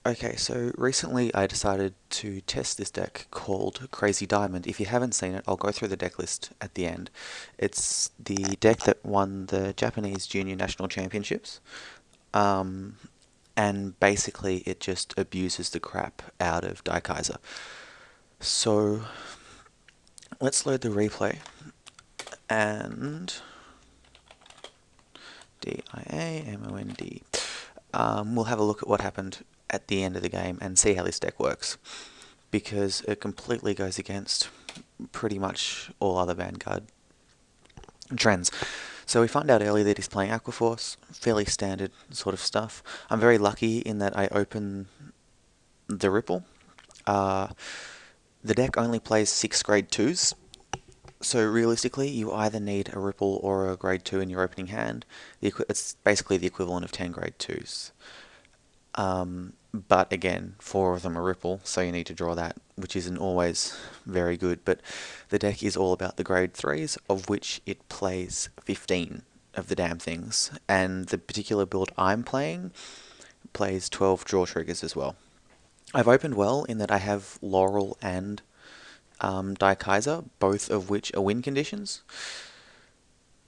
Okay, so recently I decided to test this deck called Crazy Diamond. If you haven't seen it, I'll go through the deck list at the end. It's the deck that won the Japanese Junior National Championships, um, and basically it just abuses the crap out of Daikaiser. So let's load the replay, and Diamond. We'll have a look at what happened at the end of the game and see how this deck works, because it completely goes against pretty much all other Vanguard trends. So we find out early that he's playing Aqua Force, fairly standard sort of stuff. I'm very lucky in that I open the Ripple. Uh, the deck only plays 6 grade 2s, so realistically you either need a Ripple or a grade 2 in your opening hand. It's basically the equivalent of 10 grade 2s. But again, 4 of them are Ripple, so you need to draw that, which isn't always very good. But the deck is all about the grade 3s, of which it plays 15 of the damn things. And the particular build I'm playing plays 12 draw triggers as well. I've opened well in that I have Laurel and Daikaiser, both of which are win conditions.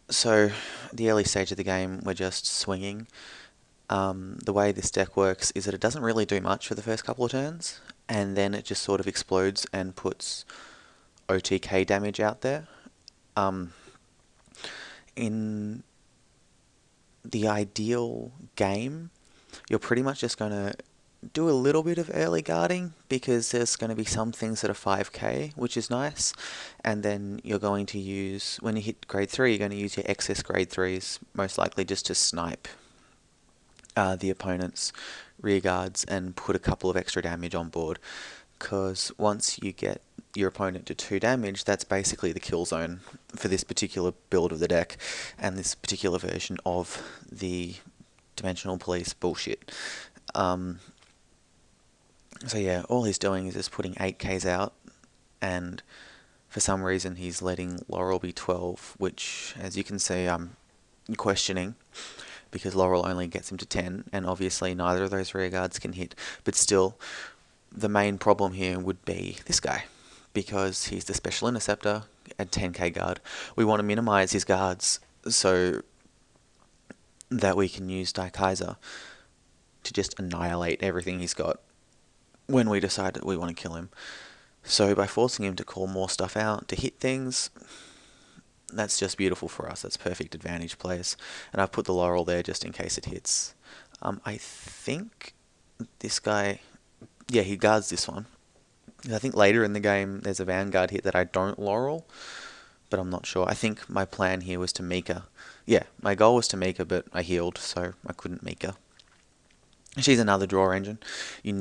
So the early stage of the game, we're just swinging. The way this deck works is that it doesn't really do much for the first couple of turns, and then it just sort of explodes and puts OTK damage out there. In the ideal game, you're pretty much just going to do a little bit of early guarding, because there's going to be some things that are 5k, which is nice, and then you're going to use, when you hit grade 3, you're going to use your excess grade 3s, most likely just to snipe the opponent's rear guards and put a couple of extra damage on board, because once you get your opponent to 2 damage, that's basically the kill zone for this particular build of the deck and this particular version of the Dimensional Police bullshit. So yeah, all he's doing is just putting 8Ks out, and for some reason he's letting Laurel be 12, which, as you can see, I'm questioning, because Laurel only gets him to 10, and obviously neither of those rear guards can hit. But still, the main problem here would be this guy, because he's the Special Interceptor at 10k guard. We want to minimize his guards so that we can use Daikaiser to just annihilate everything he's got when we decide that we want to kill him. So by forcing him to call more stuff out to hit things, that's just beautiful for us. That's perfect advantage plays. And I've put the Laurel there just in case it hits. I think this guy, yeah, he guards this one. I think later in the game there's a Vanguard hit that I don't Laurel, but I'm not sure. I think my plan here was to Mika. Yeah, my goal was to Mika, but I healed, so I couldn't Mika. She's another draw engine. You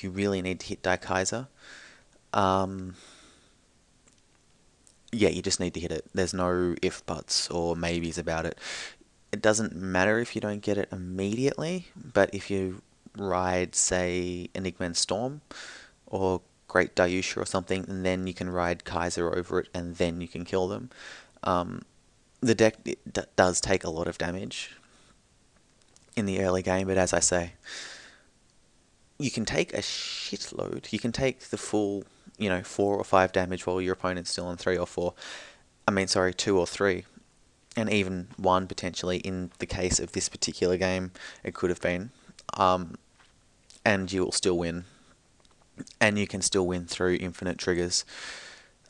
really need to hit Daikaiser. Yeah, you just need to hit it. There's no if, buts, or maybes about it. It doesn't matter if you don't get it immediately, but if you ride, say, Enigma and Storm, or Great Dayusha or something, and then you can ride Kaiser over it, and then you can kill them. The deck does take a lot of damage in the early game, but as I say, you can take a shitload. You can take the full, 4 or 5 damage while your opponent's still on 3 or 4. 2 or 3. And even 1 potentially in the case of this particular game, it could have been. And you will still win. And you can still win through infinite triggers,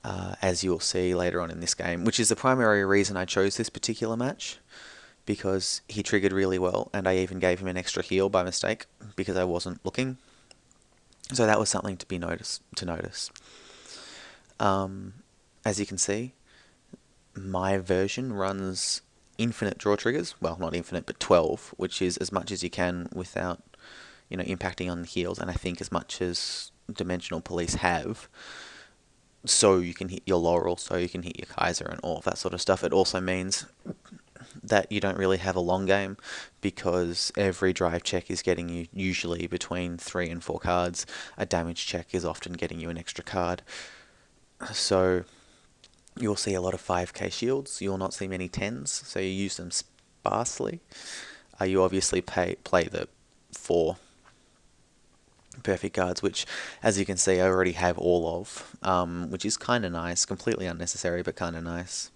as you'll see later on in this game, which is the primary reason I chose this particular match, because he triggered really well, and I even gave him an extra heal by mistake because I wasn't looking. So that was something to notice. As you can see, my version runs infinite draw triggers. Well, not infinite, but 12, which is as much as you can without, impacting on the heals, and I think as much as Dimensional Police have. So you can hit your Laurel, so you can hit your Kaiser and all of that sort of stuff. It also means that you don't really have a long game, because every drive check is getting you usually between 3 and 4 cards. A damage check is often getting you an extra card. So you'll see a lot of 5k shields. You'll not see many 10s, so you use them sparsely. You obviously play the 4 perfect guards, which, as you can see, I already have all of, which is kind of nice. Completely unnecessary, but kind of nice.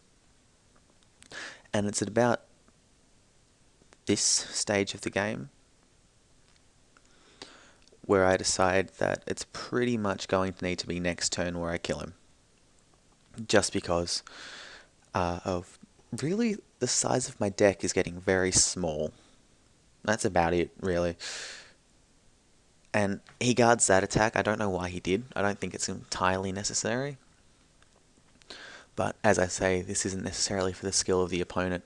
And it's at about this stage of the game where I decide that it's pretty much going to need to be next turn where I kill him. Just because of really the size of my deck is getting very small. That's about it, really. And he guards that attack. I don't know why he did. I don't think it's entirely necessary. But as I say, this isn't necessarily for the skill of the opponent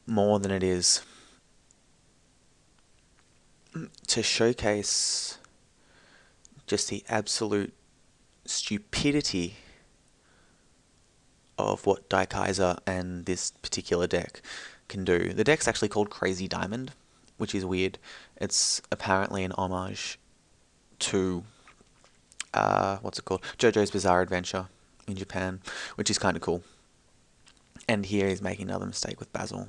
more than it is to showcase just the absolute stupidity of what Daikaiser and this particular deck can do. The deck's actually called Crazy Diamond, which is weird. It's apparently an homage to what's it called? JoJo's Bizarre Adventure in Japan, which is kind of cool. And here he's making another mistake with Basil,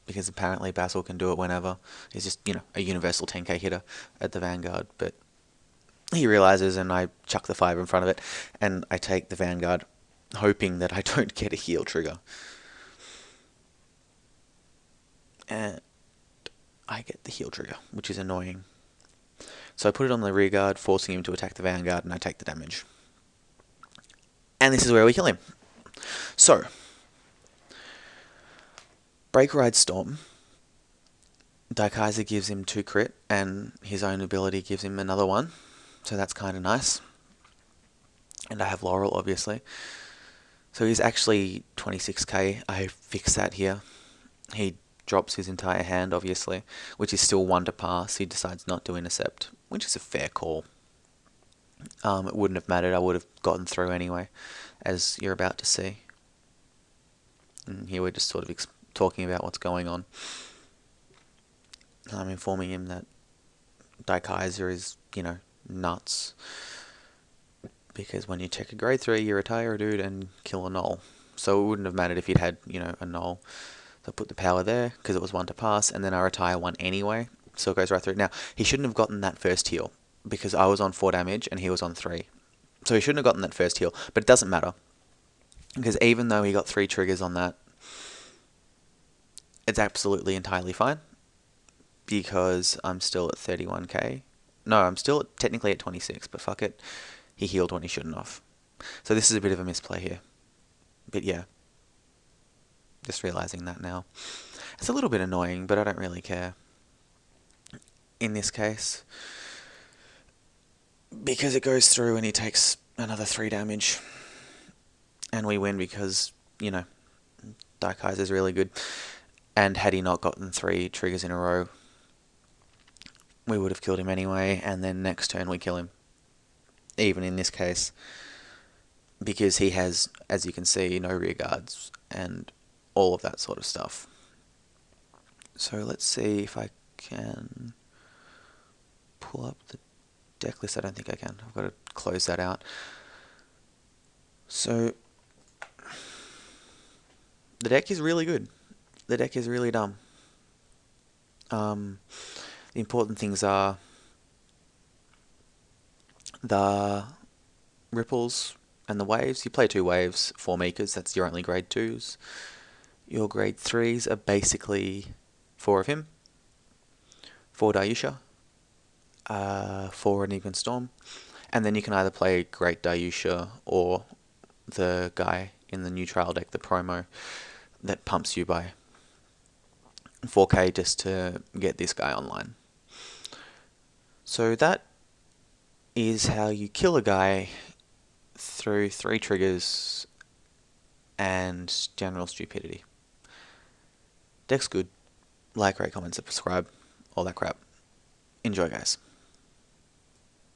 because apparently Basil can do it whenever. He's just, a universal 10k hitter at the Vanguard, but he realizes, and I chuck the 5 in front of it, and I take the Vanguard, hoping that I don't get a heal trigger. And I get the heal trigger, which is annoying. So I put it on the rear guard, forcing him to attack the Vanguard, and I take the damage. And this is where we kill him. So, Break Ride Storm. Daikaiser gives him 2 crit, and his own ability gives him another 1. So that's kind of nice. And I have Laurel, obviously. So he's actually 26k. I fix that here. He drops his entire hand, obviously, which is still 1 to pass. He decides not to intercept, which is a fair call. It wouldn't have mattered. I would have gotten through anyway, as you're about to see. And here we're just sort of talking about what's going on. I'm informing him that Daikaiser is, nuts. Because when you check a grade 3, you retire a dude and kill a null. So it wouldn't have mattered if he'd had, a null. So I put the power there, because it was 1 to pass, and then I retire 1 anyway. So it goes right through. Now, he shouldn't have gotten that first heal, because I was on 4 damage and he was on 3. So he shouldn't have gotten that first heal, but it doesn't matter. Because even though he got 3 triggers on that, it's absolutely entirely fine. Because I'm still at 31k. No, I'm still technically at 26, but fuck it. He healed when he shouldn't have. So this is a bit of a misplay here. But yeah. Just realizing that now. It's a little bit annoying, but I don't really care. In this case. Because it goes through and he takes another 3 damage. And we win because, Daikaiser's really good. And had he not gotten 3 triggers in a row, we would have killed him anyway, and then next turn we kill him. Even in this case. Because he has, as you can see, no rear guards, and all of that sort of stuff. So let's see if I can pull up the deck list. I don't think I can. I've got to close that out. So, the deck is really good. The deck is really dumb. The important things are the ripples and the waves. You play 2 waves, 4 Mikas, that's your only grade 2s. Your grade 3s are basically 4 of him, 4 Dayusha, 4 Enigma Storm, and then you can either play Great Dayusha or the guy in the new trial deck, the promo, that pumps you by 4k just to get this guy online. So that is how you kill a guy through 3 triggers and general stupidity. Deck's good. Like, rate, comment, subscribe, all that crap. Enjoy, guys.